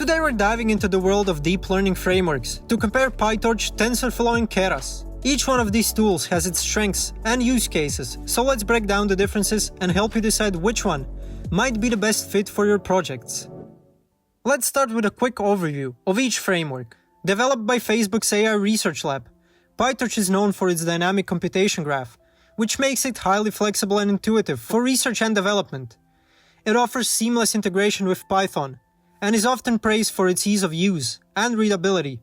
Today we're diving into the world of deep learning frameworks to compare PyTorch, TensorFlow and Keras. Each one of these tools has its strengths and use cases, so let's break down the differences and help you decide which one might be the best fit for your projects. Let's start with a quick overview of each framework. Developed by Facebook's AI Research Lab, PyTorch is known for its dynamic computation graph, which makes it highly flexible and intuitive for research and development. It offers seamless integration with Python, and is often praised for its ease of use and readability.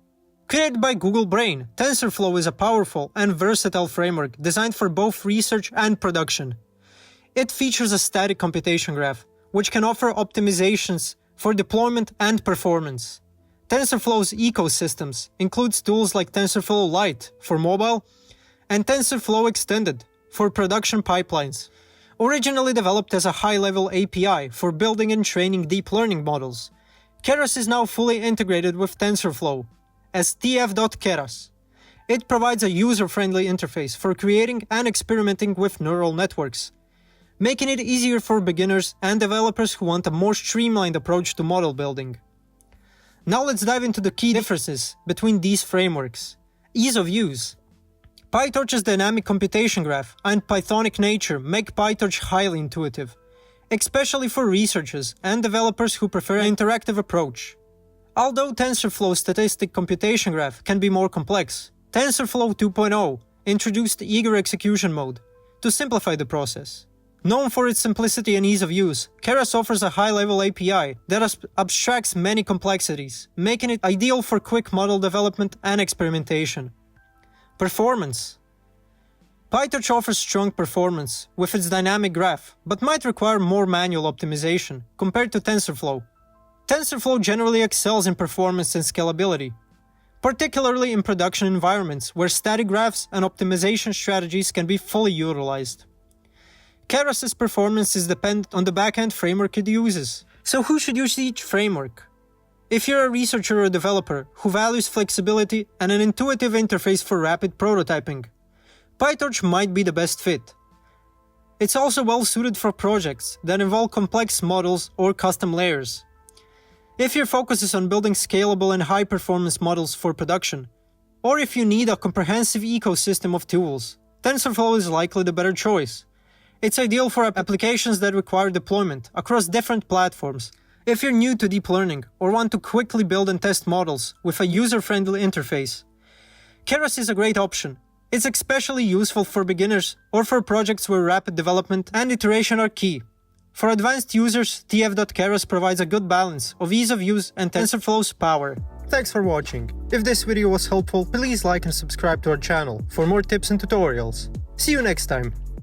Created by Google Brain, TensorFlow is a powerful and versatile framework designed for both research and production. It features a static computation graph, which can offer optimizations for deployment and performance. TensorFlow's ecosystems includes tools like TensorFlow Lite for mobile and TensorFlow Extended for production pipelines. Originally developed as a high-level API for building and training deep learning models, Keras is now fully integrated with TensorFlow as tf.keras. It provides a user-friendly interface for creating and experimenting with neural networks, making it easier for beginners and developers who want a more streamlined approach to model building. Now let's dive into the key differences between these frameworks. Ease of use. PyTorch's dynamic computation graph and Pythonic nature make PyTorch highly intuitive, especially for researchers and developers who prefer an interactive approach. Although TensorFlow's statistic computation graph can be more complex, TensorFlow 2.0 introduced eager execution mode to simplify the process. Known for its simplicity and ease of use, Keras offers a high-level API that abstracts many complexities, making it ideal for quick model development and experimentation. Performance. PyTorch offers strong performance with its dynamic graph, but might require more manual optimization compared to TensorFlow. TensorFlow generally excels in performance and scalability, particularly in production environments where static graphs and optimization strategies can be fully utilized. Keras' performance is dependent on the backend framework it uses. So who should use each framework? If you're a researcher or developer who values flexibility and an intuitive interface for rapid prototyping, PyTorch might be the best fit. It's also well suited for projects that involve complex models or custom layers. If your focus is on building scalable and high-performance models for production, or if you need a comprehensive ecosystem of tools, TensorFlow is likely the better choice. It's ideal for applications that require deployment across different platforms. If you're new to deep learning or want to quickly build and test models with a user-friendly interface, Keras is a great option. It's especially useful for beginners or for projects where rapid development and iteration are key. For advanced users, tf.keras provides a good balance of ease of use and TensorFlow's power. Thanks for watching. If this video was helpful, please like and subscribe to our channel for more tips and tutorials. See you next time.